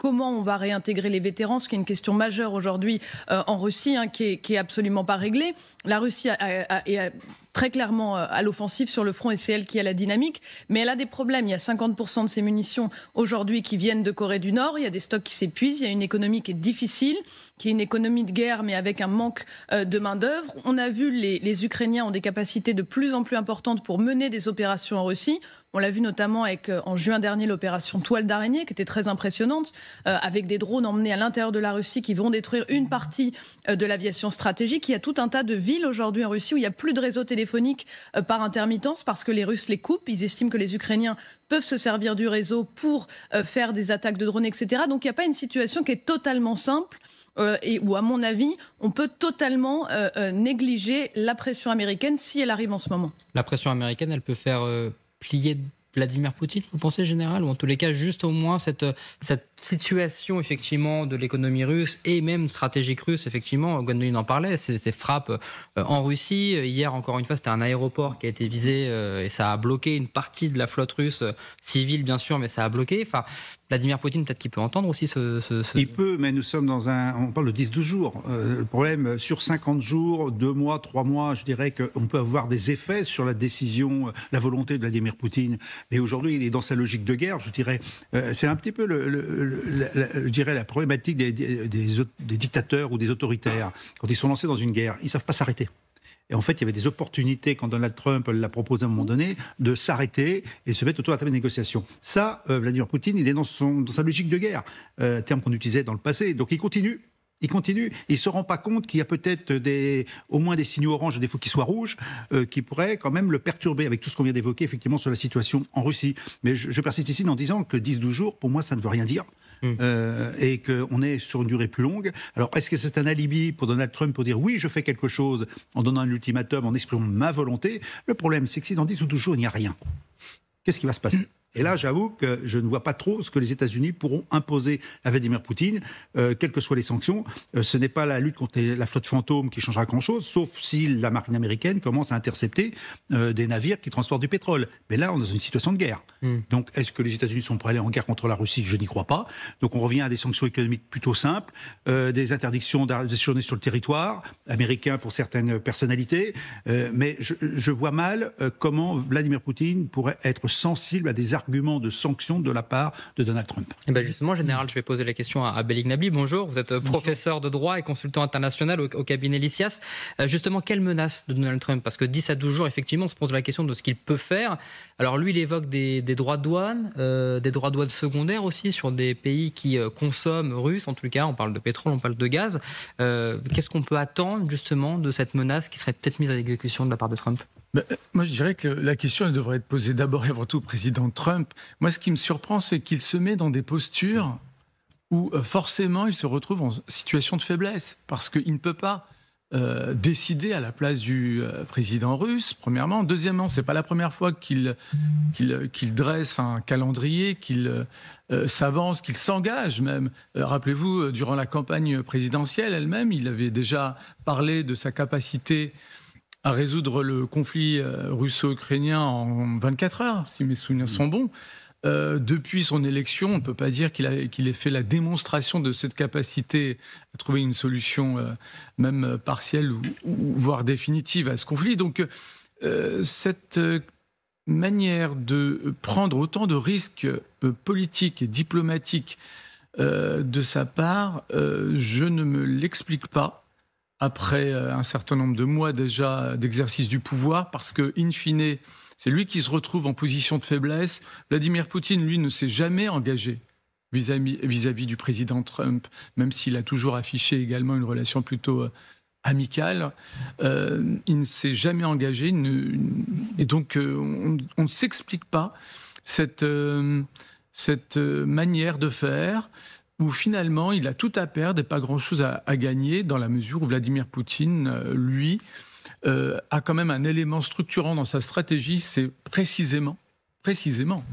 comment on va réintégrer les vétérans, ce qui est une question majeure aujourd'hui en Russie, qui est absolument pas réglée. La Russie est très clairement à l'offensive sur le front et c'est elle qui a la dynamique, mais elle a des problèmes. Il y a 50% de ses munitions aujourd'hui qui viennent de Corée du Nord, il y a des stocks qui s'épuisent, il y a une économie qui est difficile, qui est une économie de guerre, mais avec un manque de main-d'œuvre. On a vu les Ukrainiens ont des capacités de plus en plus importantes pour mener des opérations en Russie. On l'a vu notamment avec, en juin dernier, l'opération Toile d'araignée, qui était très impressionnante, avec des drones emmenés à l'intérieur de la Russie qui vont détruire une partie de l'aviation stratégique. Il y a tout un tas de villes aujourd'hui en Russie où il n'y a plus de réseau téléphonique par intermittence parce que les Russes les coupent. Ils estiment que les Ukrainiens peuvent se servir du réseau pour faire des attaques de drones, etc. Donc il n'y a pas une situation qui est totalement simple. Et où, à mon avis, on peut totalement négliger la pression américaine si elle arrive en ce moment. La pression américaine, elle peut faire plier Vladimir Poutine, vous pensez, général? Ou en tous les cas, juste au moins cette situation, effectivement, de l'économie russe et même stratégique russe, effectivement, Gwendoline en parlait, ces frappes en Russie. Hier, encore une fois, c'était un aéroport qui a été visé et ça a bloqué une partie de la flotte russe, civile, bien sûr, mais ça a bloqué. Enfin, Vladimir Poutine, peut-être qu'il peut entendre aussi Il peut, mais nous sommes on parle de 10-12 jours. Le problème, sur 50 jours, 2 mois, 3 mois, je dirais qu'on peut avoir des effets sur la décision, la volonté de Vladimir Poutine. Mais aujourd'hui, il est dans sa logique de guerre, je dirais. C'est un petit peu, je dirais, la problématique des dictateurs ou des autoritaires. Quand ils sont lancés dans une guerre, ils ne savent pas s'arrêter. Et en fait, il y avait des opportunités, quand Donald Trump l'a proposé à un moment donné, de s'arrêter et se mettre autour de la table de négociation. Ça, Vladimir Poutine, il est dans sa logique de guerre, terme qu'on utilisait dans le passé. Donc il continue. Il ne se rend pas compte qu'il y a peut-être au moins des signaux oranges, des fois qui soient rouges, qui pourraient quand même le perturber avec tout ce qu'on vient d'évoquer effectivement sur la situation en Russie. Mais je persiste ici en disant que 10-12 jours, pour moi, ça ne veut rien dire. Et qu'on est sur une durée plus longue. Alors, est-ce que c'est un alibi pour Donald Trump pour dire oui, je fais quelque chose en donnant un ultimatum, en exprimant ma volonté? Le problème, c'est que si dans 10 ou 12 jours, il n'y a rien, qu'est-ce qui va se passer? Et là, j'avoue que je ne vois pas trop ce que les États-Unis pourront imposer à Vladimir Poutine, quelles que soient les sanctions. Ce n'est pas la lutte contre la flotte fantôme qui changera grand-chose, sauf si la marine américaine commence à intercepter des navires qui transportent du pétrole. Mais là, on est dans une situation de guerre. Donc, est-ce que les États-Unis sont prêts à aller en guerre contre la Russie? Je n'y crois pas. Donc, on revient à des sanctions économiques plutôt simples, des interdictions de séjourner sur le territoire américain pour certaines personnalités. Mais je vois mal comment Vladimir Poutine pourrait être sensible à des arguments de sanctions de la part de Donald Trump. Et ben justement, général, je vais poser la question à Belik Nabli. Bonjour, vous êtes professeur de droit et consultant international au cabinet Lysias. Justement, quelle menace de Donald Trump? Parce que 10 à 12 jours, effectivement, on se pose la question de ce qu'il peut faire. Alors lui, il évoque des droits de douane, des droits de douane secondaires aussi sur des pays qui consomment russes, en tout cas, on parle de pétrole, on parle de gaz. Qu'est-ce qu'on peut attendre justement de cette menace qui serait peut-être mise à l'exécution de la part de Trump? Moi, je dirais que la question, elle devrait être posée d'abord et avant tout au président Trump. Moi, ce qui me surprend, c'est qu'il se met dans des postures où forcément il se retrouve en situation de faiblesse, parce qu'il ne peut pas décider à la place du président russe, premièrement. Deuxièmement, c'est pas la première fois qu'il dresse un calendrier, qu'il s'avance, qu'il s'engage même. Rappelez-vous, durant la campagne présidentielle elle-même, il avait déjà parlé de sa capacité à résoudre le conflit russo-ukrainien en 24 heures, si mes souvenirs sont bons. Depuis son élection, on ne peut pas dire qu'il ait fait la démonstration de cette capacité à trouver une solution même partielle ou voire définitive à ce conflit. Donc cette manière de prendre autant de risques politiques et diplomatiques de sa part, je ne me l'explique pas. Après un certain nombre de mois déjà d'exercice du pouvoir, parce que, in fine, c'est lui qui se retrouve en position de faiblesse. Vladimir Poutine, lui, ne s'est jamais engagé vis-à-vis du président Trump, même s'il a toujours affiché également une relation plutôt amicale. Il ne s'est jamais engagé, et donc on ne s'explique pas cette manière de faire, où finalement il a tout à perdre et pas grand-chose à gagner, dans la mesure où Vladimir Poutine, lui, a quand même un élément structurant dans sa stratégie, c'est précisément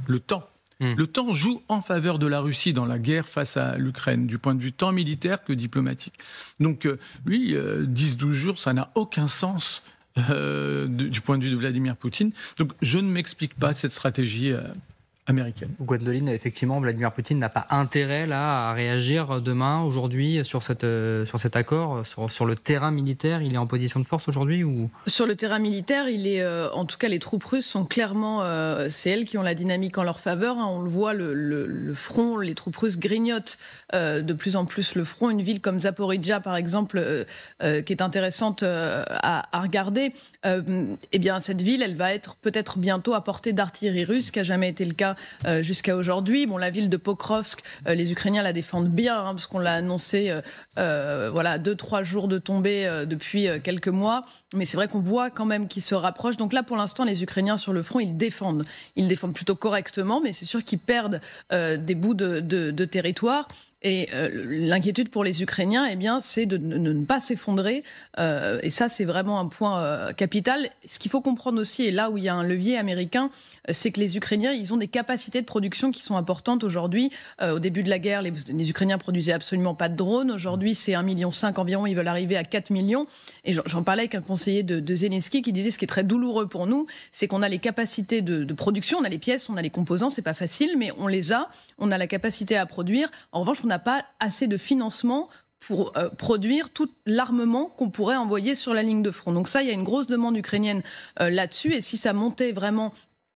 le temps. Le temps joue en faveur de la Russie dans la guerre face à l'Ukraine, du point de vue tant militaire que diplomatique. Donc lui, 10-12 jours, ça n'a aucun sens du point de vue de Vladimir Poutine. Donc je ne m'explique pas cette stratégie américaine. Gwendoline, effectivement, Vladimir Poutine n'a pas intérêt là à réagir demain, aujourd'hui, sur cet accord, sur le terrain militaire. Il est en position de force aujourd'hui ou... Sur le terrain militaire, il est, en tout cas, les troupes russes sont clairement, c'est elles qui ont la dynamique en leur faveur. Hein. On le voit, le front, les troupes russes grignotent de plus en plus le front. Une ville comme Zaporizhzhia, par exemple, qui est intéressante à regarder, eh bien, cette ville, elle va être peut-être bientôt à portée d'artillerie russe, ce qui n'a jamais été le cas jusqu'à aujourd'hui. Bon, la ville de Pokrovsk, les Ukrainiens la défendent bien, hein, parce qu'on l'a annoncé, 2-3 jours de tombée depuis quelques mois. Mais c'est vrai qu'on voit quand même qu'ils se rapprochent. Donc là, pour l'instant, les Ukrainiens sur le front, ils défendent. Ils défendent plutôt correctement, mais c'est sûr qu'ils perdent des bouts de territoire. Et l'inquiétude pour les Ukrainiens, eh bien, c'est de ne pas s'effondrer. Et ça, c'est vraiment un point capital. Ce qu'il faut comprendre aussi, et là où il y a un levier américain, c'est que les Ukrainiens, ils ont des capacités de production qui sont importantes aujourd'hui. Au début de la guerre, les Ukrainiens produisaient absolument pas de drones. Aujourd'hui, c'est 1,5 million environ. Ils veulent arriver à 4 millions. Et j'en parlais avec un conseiller de Zelensky qui disait ce qui est très douloureux pour nous, c'est qu'on a les capacités de production, on a les pièces, on a les composants. C'est pas facile, mais on les a. On a la capacité à produire. En revanche, on n'a pas assez de financement pour produire tout l'armement qu'on pourrait envoyer sur la ligne de front. Donc ça, il y a une grosse demande ukrainienne là-dessus. Et si ça montait vraiment